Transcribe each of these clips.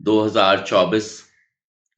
2024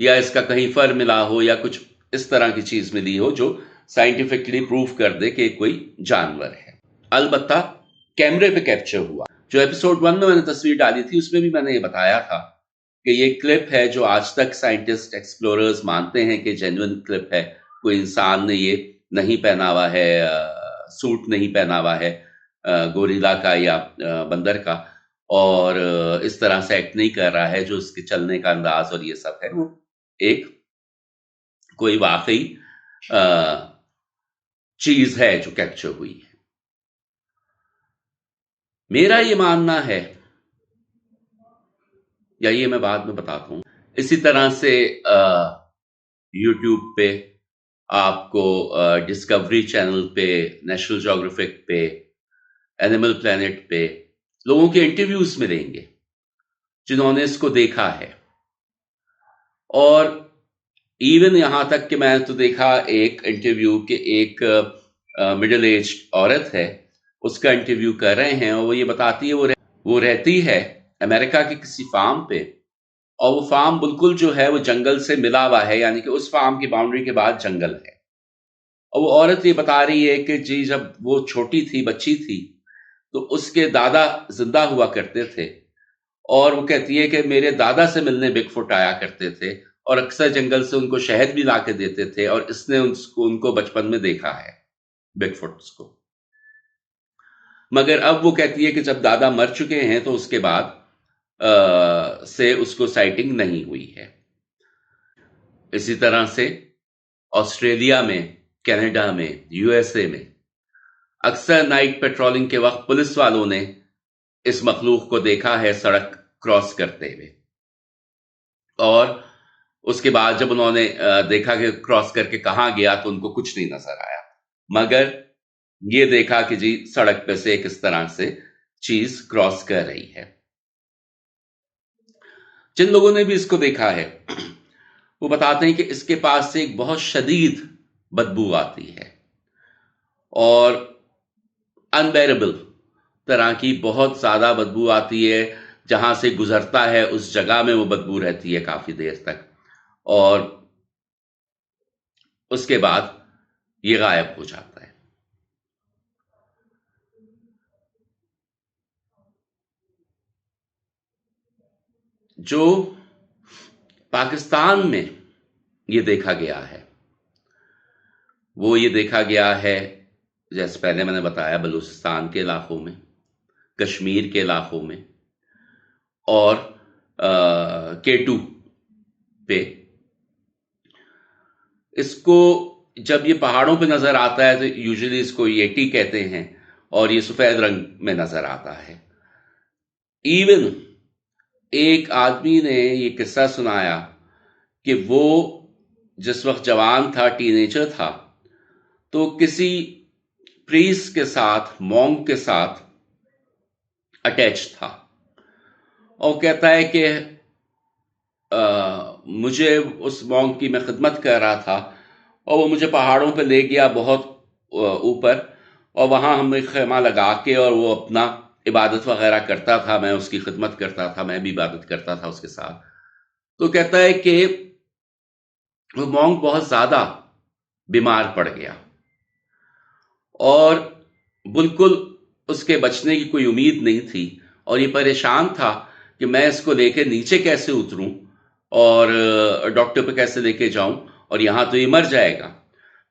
یا اس کا کہیں فر ملا ہو یا کچھ اس طرح کی چیز ملی ہو جو سائنٹیفکلی پروف کر دے کہ کوئی جانور ہے. البتہ کیمرے پہ کیپچر ہوا. جو ایپیسوڈ 1 میں نے تصویر ڈالی تھی اس میں بھی میں نے یہ بتایا تھا کہ یہ کلپ ہے جو آج تک سائنٹسٹ ایکسپلوررز مانتے ہیں کہ جینوئن کلپ ہے. کوئی انسان نے یہ نہیں پہنا ہوا ہے، سوٹ نہیں پہنا ہوا ہے گوریلا کا یا بندر کا، اور اس طرح سے ایکٹ نہیں کر رہا ہے. جو اس کے چلنے کا انداز اور یہ سب ہے وہ ایک کوئی واقعی چیز ہے جو کیپچر ہوئی ہے. میرا یہ ماننا ہے، یا یہ میں بعد میں بتاتا ہوں. اسی طرح سے یوٹیوب پہ آپ کو ڈسکوری چینل پہ، نیشنل جیوگرافک پہ، اینیمل پلانٹ پہ لوگوں کے انٹرویوز ملیں گے جنہوں نے اس کو دیکھا ہے. اور ایون یہاں تک کہ میں نے تو دیکھا ایک انٹرویو کہ ایک مڈل ایج عورت ہے، اس کا انٹرویو کر رہے ہیں اور وہ یہ بتاتی ہے وہ رہتی ہے امریکہ کے کسی فارم پہ، اور وہ فارم بالکل جو ہے وہ جنگل سے ملا ہوا ہے، یعنی کہ اس فارم کی باؤنڈری کے بعد جنگل ہے. اور وہ عورت یہ بتا رہی ہے کہ جی جب وہ چھوٹی تھی، بچی تھی، تو اس کے دادا زندہ ہوا کرتے تھے، اور وہ کہتی ہے کہ میرے دادا سے ملنے بگ فٹ آیا کرتے تھے اور اکثر جنگل سے ان کو شہد بھی لا کے دیتے تھے، اور اس نے ان کو بچپن میں دیکھا ہے بگ فٹس کو. مگر اب وہ کہتی ہے کہ جب دادا مر چکے ہیں تو اس کے بعد سے اس کو سائٹنگ نہیں ہوئی ہے. اسی طرح سے آسٹریلیا میں، کینیڈا میں، یو ایس اے میں اکثر نائٹ پیٹرولنگ کے وقت پولیس والوں نے اس مخلوق کو دیکھا ہے سڑک کراس کرتے ہوئے، اور اس کے بعد جب انہوں نے دیکھا کہ کراس کر کے کہاں گیا تو ان کو کچھ نہیں نظر آیا، مگر یہ دیکھا کہ جی سڑک پہ سے کس طرح سے چیز کراس کر رہی ہے. جن لوگوں نے بھی اس کو دیکھا ہے وہ بتاتے ہیں کہ اس کے پاس سے ایک بہت شدید بدبو آتی ہے، اور انبیربل طرح کی بہت زیادہ بدبو آتی ہے. جہاں سے گزرتا ہے اس جگہ میں وہ بدبو رہتی ہے کافی دیر تک، اور اس کے بعد یہ غائب ہو جاتا ہے. جو پاکستان میں یہ دیکھا گیا ہے وہ یہ دیکھا گیا ہے، جیسے پہلے میں نے بتایا، بلوچستان کے علاقوں میں، کشمیر کے علاقوں میں، اور کیٹو پہ. اس کو جب یہ پہاڑوں پہ نظر آتا ہے تو یوزلی اس کو ییٹی کہتے ہیں، اور یہ سفید رنگ میں نظر آتا ہے. ایون ایک آدمی نے یہ قصہ سنایا کہ وہ جس وقت جوان تھا، ٹین ایجر تھا، تو کسی پریس کے ساتھ، مونک کے ساتھ اٹیچ تھا، اور کہتا ہے کہ مجھے اس مونک کی میں خدمت کر رہا تھا، اور وہ مجھے پہاڑوں پہ لے گیا بہت اوپر، اور وہاں ہم ایک خیمہ لگا کے اور وہ اپنا عبادت وغیرہ کرتا تھا، میں اس کی خدمت کرتا تھا، میں بھی عبادت کرتا تھا اس کے ساتھ. تو کہتا ہے کہ وہ مونک بہت زیادہ بیمار پڑ گیا، اور بالکل اس کے بچنے کی کوئی امید نہیں تھی، اور یہ پریشان تھا کہ میں اس کو لے کے نیچے کیسے اتروں اور ڈاکٹر پہ کیسے لے کے جاؤں، اور یہاں تو یہ مر جائے گا.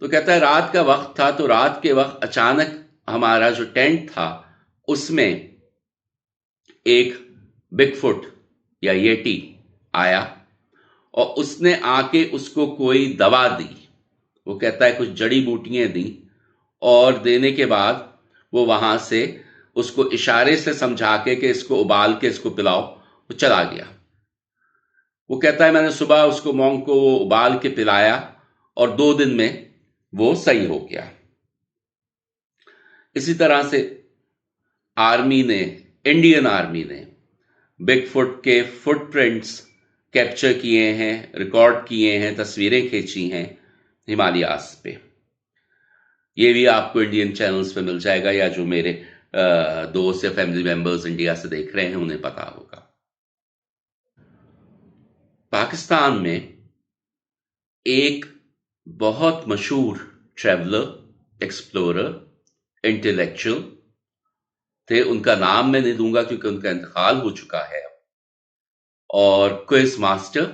تو کہتا ہے رات کا وقت تھا، تو رات کے وقت اچانک ہمارا جو ٹینٹ تھا اس میں ایک بگ فٹ یا ییٹی آیا، اور اس نے آ کے اس کو کوئی دوا دی. وہ کہتا ہے کچھ جڑی بوٹیاں دیں، اور دینے کے بعد وہ وہاں سے اس کو اشارے سے سمجھا کے کہ اس کو ابال کے اس کو پلاؤ، وہ چلا گیا. وہ کہتا ہے میں نے صبح اس کو مونک کو ابال کے پلایا، اور 2 دن میں وہ صحیح ہو گیا. اسی طرح سے آرمی نے، انڈین آرمی نے بگ فٹ کے فٹ پرنٹس کیپچر کیے ہیں، ریکارڈ کیے ہیں، تصویریں کھینچی ہیں ہمالیاز پہ. یہ بھی آپ کو انڈین چینلز پہ مل جائے گا، یا جو میرے دوست یا فیملی ممبرز انڈیا سے دیکھ رہے ہیں انہیں پتا ہوگا. پاکستان میں ایک بہت مشہور ٹریولر، ایکسپلورر، انٹلیکچوئل تھے. ان کا نام میں نہیں دوں گا کیونکہ ان کا انتقال ہو چکا ہے. اور کوئز ماسٹر،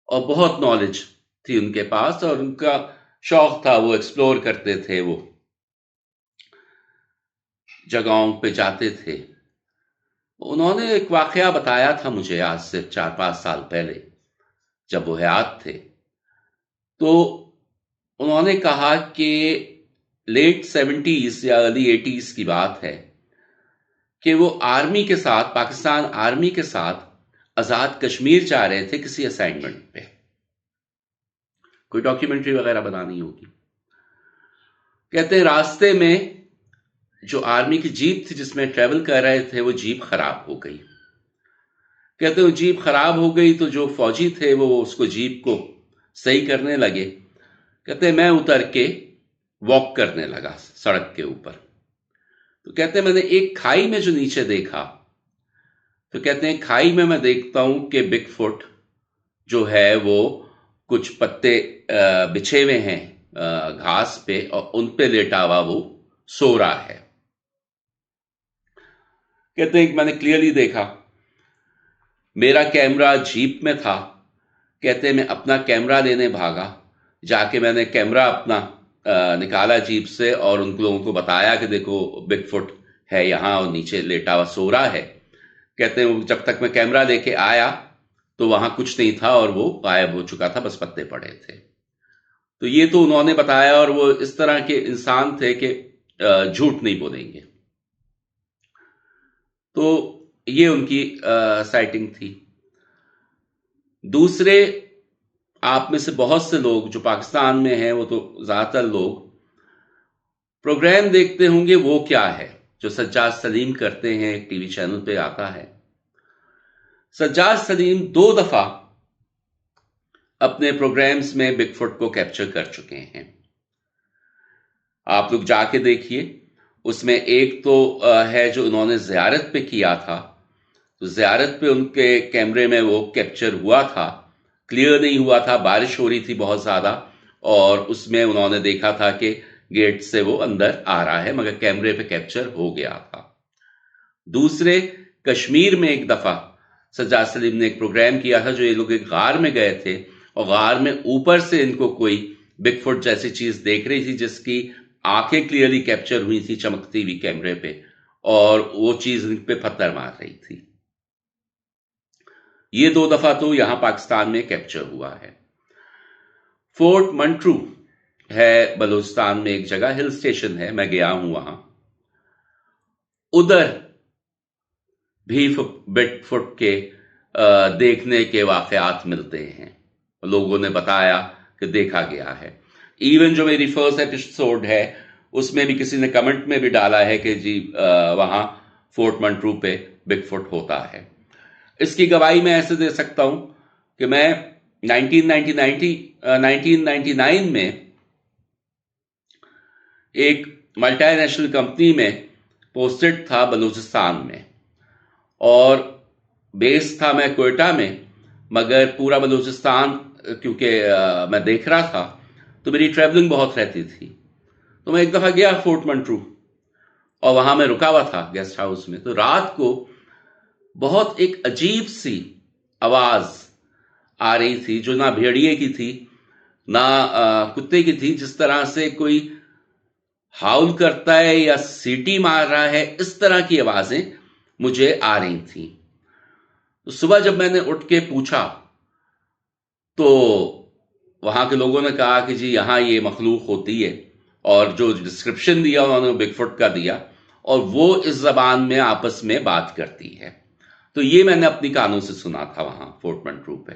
اور بہت نالج تھی ان کے پاس، اور ان کا شوق تھا، وہ ایکسپلور کرتے تھے، وہ جگہوں پہ جاتے تھے. انہوں نے ایک واقعہ بتایا تھا مجھے آج سے 4-5 سال پہلے جب وہ حیات تھے. تو انہوں نے کہا کہ لیٹ 70s یا ارلی 80s کی بات ہے کہ وہ آرمی کے ساتھ، پاکستان آرمی کے ساتھ آزاد کشمیر جا رہے تھے کسی اسائنمنٹ پہ، کوئی ڈاکیومنٹری وغیرہ بنانی ہوگی. کہتے ہیں راستے میں جو آرمی کی جیپ تھی جس میں ٹریول کر رہے تھے، وہ جیپ خراب ہو گئی. کہتے ہیں وہ جیپ خراب ہو گئی تو جو فوجی تھے وہ اس کو جیپ کو صحیح کرنے لگے. کہتے ہیں میں اتر کے واک کرنے لگا سڑک کے اوپر. تو کہتے ہیں میں نے ایک کھائی میں جو نیچے دیکھا، تو کہتے ہیں کھائی میں دیکھتا ہوں کہ بگ فٹ جو ہے وہ کچھ پتے بچھے ہوئے ہیں گھاس پہ، اور ان پہ لیٹا ہوا وہ سو رہا ہے. کہتے ہیں کہ میں نے کلیئرلی دیکھا، میرا کیمرہ جیپ میں تھا. کہتے ہیں میں اپنا کیمرہ لینے بھاگا، جا کے میں نے کیمرہ اپنا نکالا جیپ سے اور ان لوگوں کو بتایا کہ دیکھو بگ فٹ ہے یہاں اور نیچے لیٹا ہوا سو رہا ہے. کہتے ہیں جب تک میں کیمرہ لے کے آیا تو وہاں کچھ نہیں تھا اور وہ غائب ہو چکا تھا، بس پتے پڑے تھے. تو یہ تو انہوں نے بتایا، اور وہ اس طرح کے انسان تھے کہ جھوٹ نہیں بولیں گے. تو یہ ان کی سائٹنگ تھی. دوسرے آپ میں سے بہت سے لوگ جو پاکستان میں ہیں، وہ تو زیادہ تر لوگ پروگرام دیکھتے ہوں گے وہ کیا ہے جو سجاد سلیم کرتے ہیں، ایک ٹی وی چینل پہ آتا ہے. سجاد سلیم 2 دفعہ اپنے پروگرامز میں بگ فٹ کو کیپچر کر چکے ہیں. آپ لوگ جا کے دیکھیے. اس میں ایک تو ہے جو انہوں نے زیارت پہ کیا تھا، تو زیارت پہ ان کے کیمرے میں وہ کیپچر ہوا تھا. کلیئر نہیں ہوا تھا، بارش ہو رہی تھی بہت زیادہ، اور اس میں انہوں نے دیکھا تھا کہ گیٹ سے وہ اندر آ رہا ہے، مگر کیمرے پہ کیپچر ہو گیا تھا. دوسرے کشمیر میں ایک دفعہ سجاد سلیم نے ایک پروگرام کیا تھا جو یہ لوگ ایک غار میں گئے تھے، اور غار میں اوپر سے ان کو کوئی بگ فٹ جیسی چیز دیکھ رہی تھی جس کی آنکھیں کلیئرلی کیپچر ہوئی تھی چمکتی ہوئی کیمرے پہ، اور وہ چیز ان پہ پتھر مار رہی تھی. یہ 2 دفعہ تو یہاں پاکستان میں کیپچر ہوا ہے. فورٹ منٹرو ہے بلوچستان میں ایک جگہ، ہل سٹیشن ہے، میں گیا ہوں وہاں. ادھر بھی بگ فٹ کے دیکھنے کے واقعات ملتے ہیں. لوگوں نے بتایا کہ دیکھا گیا ہے. ایون جو میری فرسٹ ایپیسوڈ ہے اس میں بھی کسی نے کمنٹ میں بھی ڈالا ہے کہ جی وہاں فورٹ منٹرو پہ بگ فٹ ہوتا ہے. اس کی گواہی میں ایسے دے سکتا ہوں کہ میں 1999 میں ایک ملٹی نیشنل کمپنی میں پوسٹڈ تھا بلوچستان میں، اور بیس تھا میں کوئٹہ میں، مگر پورا بلوچستان کیونکہ میں دیکھ رہا تھا تو میری ٹریولنگ بہت رہتی تھی. تو میں ایک دفعہ گیا فورٹ منٹرو، اور وہاں میں رکا ہوا تھا گیسٹ ہاؤس میں. تو رات کو بہت ایک عجیب سی آواز آ رہی تھی جو نہ بھیڑیے کی تھی نہ کتے کی تھی، جس طرح سے کوئی ہاؤل کرتا ہے یا سیٹی مار رہا ہے، اس طرح کی آوازیں مجھے آ رہی تھیں. تو صبح جب میں نے اٹھ کے پوچھا تو وہاں کے لوگوں نے کہا کہ جی یہاں یہ مخلوق ہوتی ہے، اور جو ڈسکرپشن دیا انہوں نے بگ فٹ کا دیا، اور وہ اس زبان میں آپس میں بات کرتی ہے. تو یہ میں نے اپنی کانوں سے سنا تھا وہاں فورٹ منٹرو پہ.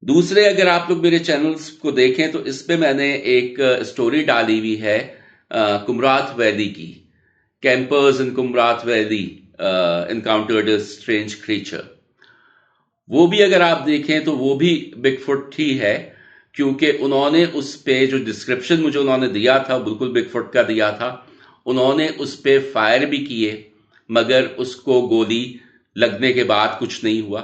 دوسرے اگر آپ لوگ میرے چینلز کو دیکھیں تو اس پہ میں نے ایک سٹوری ڈالی ہوئی ہے کمرات ویلی کی. Campers in Kumrat valley encountered a strange creature. وہ بھی اگر آپ دیکھیں تو وہ بھی بگ فٹ ہی ہے، کیونکہ انہوں نے اس پہ جو ڈسکرپشن مجھے انہوں نے دیا تھا بالکل بگ فٹ کا دیا تھا. انہوں نے اس پہ فائر بھی کیے، مگر اس کو گولی لگنے کے بعد کچھ نہیں ہوا.